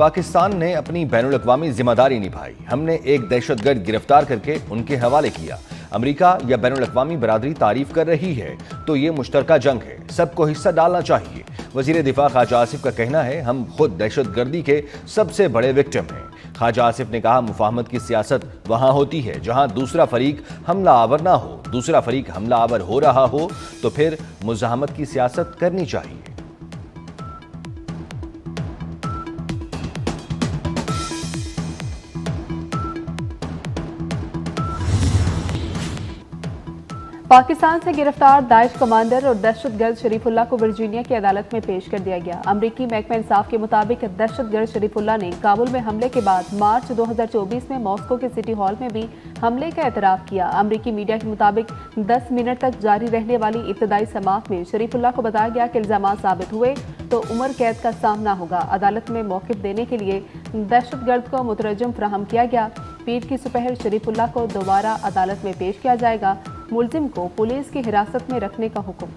पाकिस्तान ने अपनी बैनुल-अक़वामी जिम्मेदारी निभाई। हमने एक दहशतगर्द गिरफ्तार करके उनके हवाले किया। अमेरिका या बैनुल-अक़वामी बरादरी तारीफ कर रही है तो ये मुश्तरका जंग है, सबको हिस्सा डालना चाहिए। वज़ीर दिफा ख्वाजा आसिफ का कहना है, हम खुद दहशतगर्दी के सबसे बड़े विक्टिम हैं। ख्वाजा आसिफ ने कहा, मुफाहमत की सियासत वहाँ होती है जहाँ दूसरा फरीक हमला आवर ना हो। दूसरा फरीक हमला आवर हो रहा हो तो फिर मुज़ाहमत की सियासत करनी चाहिए। पाकिस्तान से गिरफ्तार दाइश कमांडर और दहशतगर्द शरीफुल्लाह को वर्जीनिया की अदालत में पेश कर दिया गया। अमरीकी महकमा इंसाफ के मुताबिक दहशतगर्द शरीफुल्लाह ने काबुल में हमले के बाद मार्च 2024 में मॉस्को के सिटी हॉल में भी हमले का एतराफ़ किया। अमरीकी मीडिया के मुताबिक 10 मिनट तक जारी रहने वाली इब्तदाई समाअत में शरीफुल्लाह को बताया गया कि इल्जाम साबित हुए तो उम्र कैद का सामना होगा। अदालत में मौक़िफ़ देने के लिए दहशतगर्द को मुतरजम फराहम किया गया। पीर की सुपहर शरीफुल्लाह को दोबारा अदालत में पेश किया जाएगा। मुलजिम को पुलिस की हिरासत में रखने का हुक्म।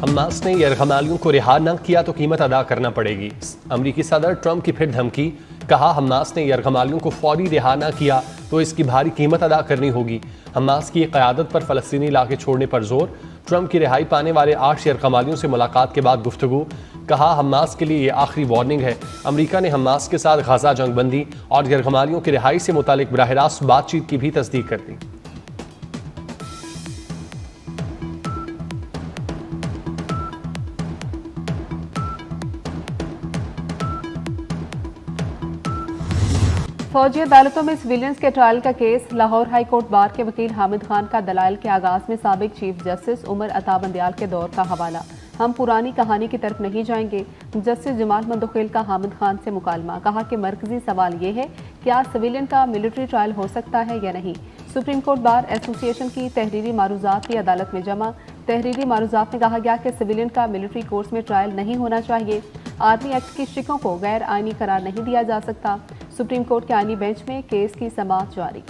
हमास ने यरगमालियों को रिहा न किया तो कीमत अदा करना पड़ेगी। अमरीकी सदर ट्रंप की फिर धमकी। कहा, हमास ने यरगमालियों को फौरी रिहा न किया तो इसकी भारी कीमत अदा करनी होगी। हमास की क़यादत पर फ़लस्तीनी इलाके छोड़ने पर जोर। ट्रंप की रिहाई पाने वाले 8 यरगमालियों से मुलाकात के बाद गुफ्तगू। कहा, हमास के लिए ये आखिरी वार्निंग है। अमरीका ने हमास के साथ गजा जंगबंदी और यरगमालियों की रिहाई से मुतालिक बराह रास्त बातचीत की भी तस्दीक कर दी। फौजी अदालतों में सिविलियंस के ट्रायल का case. Lahore high court bar के वकील हामिद खान का दलाइल के आगाज में साबिक चीफ जस्टिस उमर अता बंदियाल के दौर का हवाला। हम पुरानी कहानी की तरफ नहीं जाएंगे। जस्टिस जमाल मंदोखेल का हामिद खान से मुकालमा। कहा कि मरकजी सवाल ये है, क्या सिविलियन का मिलिट्री ट्रायल हो सकता है या नहीं। सुप्रीम कोर्ट बार एसोसिएशन की तहरीरी मारूजात भी अदालत में जमा। तहरीरी मारूजात में कहा गया कि सिविलियन का मिलिट्री कोर्स में ट्रायल नहीं होना चाहिए। आर्मी एक्ट की शिकों को गैर आइनी करार नहीं दिया जा सकता। सुप्रीम कोर्ट के आइनी बेंच में केस की समाअत जारी।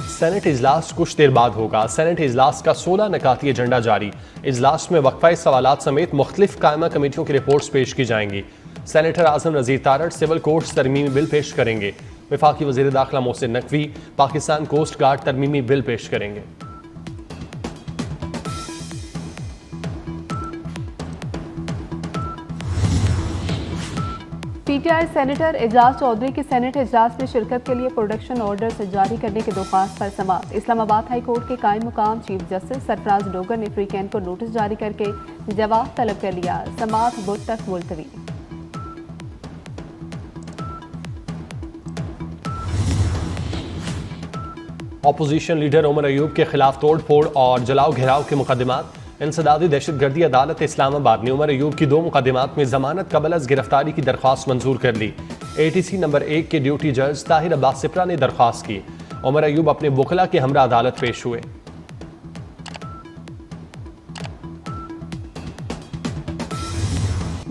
सेनेट इजलास कुछ देर बाद होगा। सेनेट इजलास का 16 नकाती एजेंडा जारी। इजलास में वक्फाए सवालात समेत मुख्तलिफ कायमा कमेटियों की रिपोर्ट्स पेश की जाएंगी। Senator Azam Nazir Tarar civil courts तरमीमी बिल पेश करेंगे। वफाकी वज़ीर दाखिला मोहसिन नकवी पाकिस्तान कोस्ट गार्ड तरमीमी बिल पेश करेंगे। पीटीआई सेनेटर एजाज चौधरी की सेनेट इजलास में शिरकत के लिए प्रोडक्शन ऑर्डर से जारी करने की दरख्वास्त पर समाअत। इस्लामाबाद हाई कोर्ट के कायम मुकाम चीफ जस्टिस सरफराज डोगर ने फ्रीकैन को नोटिस जारी करके जवाब तलब कर लिया। समाअत बुध तक मुलतवी। अपोजिशन लीडर उमर अयूब के खिलाफ तोड़ फोड़ और जलाओ घेराव के मुकदमात। इंसदादी दहशतगर्दी अदालत इस्लामाबाद ने उमर अयूब की 2 मुकदमात में जमानत कबल अज गिरफ्तारी की दरख्वास्त मंजूर कर ली। ATC नंबर 1 के ड्यूटी जज ताहिर अब्बास सिप्रा ने दरख्वास्त की। उमर अयूब अपने वकला के हमरा अदालत पेश हुए।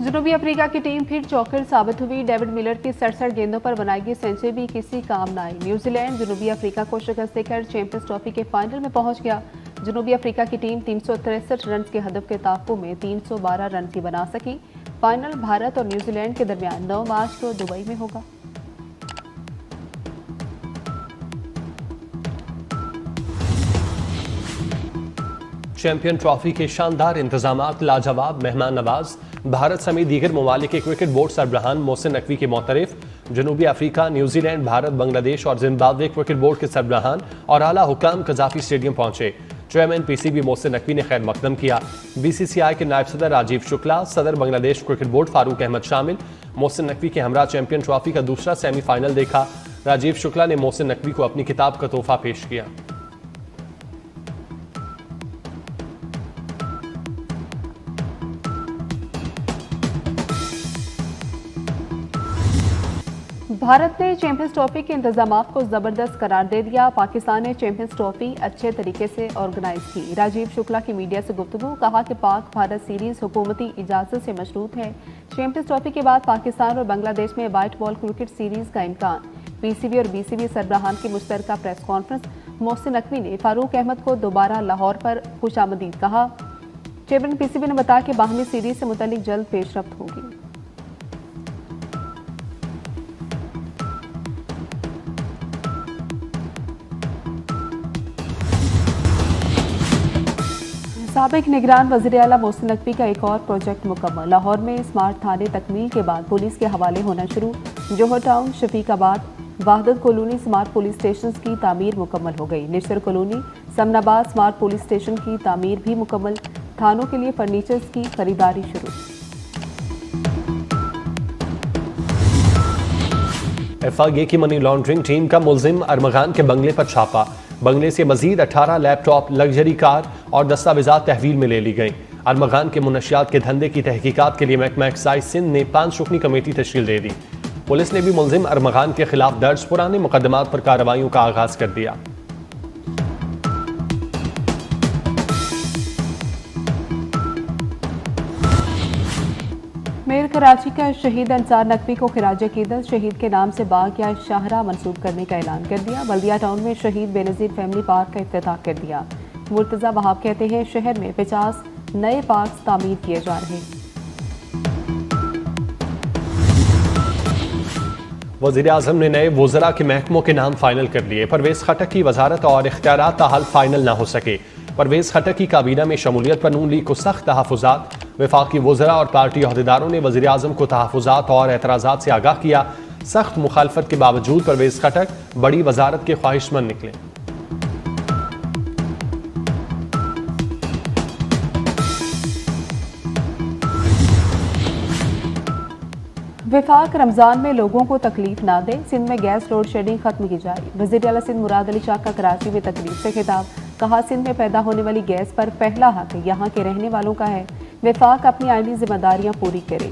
जनूबी अफ्रीका की टीम फिर चौकर साबित हुई। डेविड मिलर की 67 गेंदों पर बनाई गई सेंचुरी भी किसी काम न आई। न्यूजीलैंड जनूबी अफ्रीका को शिकस्त देकर चैंपियंस ट्रॉफी के फाइनल में पहुंच गया। जनूबी अफ्रीका की टीम 363 रन के हदफ के ताक़ुब में 312 रन ही बना सकी। फाइनल भारत और न्यूजीलैंड के दरमियान 9 मार्च को दुबई में होगा। चैंपियन ट्रॉफी के शानदार इंतजामात, लाजवाब मेहमान नवाज। भारत समेत दीगर ममालिक के क्रिकेट बोर्ड सरबराहान मोहसिन नकवी के मोतरफ। जनूबी अफ्रीका, न्यूजीलैंड, भारत, बांग्लादेश और जिम्बाब्वे क्रिकेट बोर्ड के सरबराहान और आला हुकाम कजाफी स्टेडियम पहुंचे। चेयरमैन PCB मोहसिन नकवी ने खैर मकदम किया। BCCI के नायब सदर राजीव शुक्ला, सदर बांग्लादेश क्रिकेट बोर्ड फारूक अहमद शामिल। मोहसिन नकवी के हमरा चैंपियन ट्रॉफी का दूसरा सेमीफाइनल देखा। राजीव शुक्ला ने मोहसिन नकवी को अपनी किताब का तोहफा पेश किया। भारत ने चैंपियंस ट्रॉफी के इंतजामात को जबरदस्त करार दे दिया। पाकिस्तान ने चैंपियंस ट्रॉफी अच्छे तरीके से ऑर्गेनाइज की। राजीव शुक्ला की मीडिया से गुफ्तगू, कहा कि पाक भारत सीरीज हुकूमती इजाजत से मशरूत है। चैंपियंस ट्रॉफी के बाद पाकिस्तान और बांग्लादेश में वाइट बॉल क्रिकेट सीरीज का इम्कान। पीसीबी और बीसीबी सरबराहान की मुश्तरका प्रेस कॉन्फ्रेंस। मोहसिन नकवी ने फारूक अहमद को दोबारा लाहौर पर खुशामदीद कहा। चेयरमैन पीसीबी ने बताया कि बाहमी सीरीज से मुतल्लिक जल्द पेशरफ्त होगी। साबिक निगरान वज़ीर आला मोहसिन नकवी का एक और प्रोजेक्ट मुकम्मल। लाहौर में स्मार्ट थाने तकमील के बाद पुलिस के हवाले होना शुरू। Johar town, Shafiqabad, Wahdat colony smart police station की तामीर मुकम्मल हो गई। Nishtar colony, Samanabad smart police station की तामीर भी मुकम्मल। थानों के लिए फर्नीचर्स की खरीदारी शुरू। FIA की मनी लॉन्ड्रिंग टीम का मुलजिम अरमगान के बंगले पर छापा। बंगले से मजीद 18 लैपटॉप, लग्जरी कार और दस्तावेजात तहवील में ले ली गई। अरमगान के मुनशियात के धंधे की तहकीकात के लिए महकमा एक्साइज सिंध ने 5 रुकनी कमेटी तश्कील दे दी। पुलिस ने भी मुलजिम अरमगान के खिलाफ दर्ज पुराने मुकदमात पर कार्रवाइयों का आगाज कर दिया। मेयर कराची का शहीद अंसार नकवी को खिराज अकीदत शहीद के नाम से बाग या शाहरा मंसूब करने का ऐलान कर दिया। बल्दिया टाउन में शहीद बेनज़ीर फैमिली पार्क का इफ्तिताह कर दिया। मुर्तज़ा वहाब कहते हैं शहर में 50 नए पार्क तामीर किए जा रहे हैं। वज़ीर आज़म ने नए वज़रा के महकमों के नाम फाइनल कर लिए। परवेज़ खटक की वजारत और इख्तियारात ताहाल फाइनल ना हो सके। परवेज़ खटक की काबीना में शमूलियत पर नून लीग को सख्त तहफ़्फ़ुज़ात। वफाकी वज़रा और पार्टी अहदेदारों ने वज़ीर आज़म को तहफ़्फ़ुज़ात और एतराज़ात से आगाह किया। सख्त मुखालफत के बावजूद परवेज़ खटक बड़ी वजारत के ख्वाहिशमंद निकले। वफाक रमजान में लोगों को तकलीफ ना दे, सिंध में गैस लोड शेडिंग खत्म की जाए। वज़ीर आला सिंध मुराद अली शाह का कराची में तकरीब से खिताब, कहा सिंध में पैदा होने वाली गैस पर पहला हक यहाँ के रहने वालों का है। वफाक अपनी आईनी जिम्मेदारियां पूरी करे।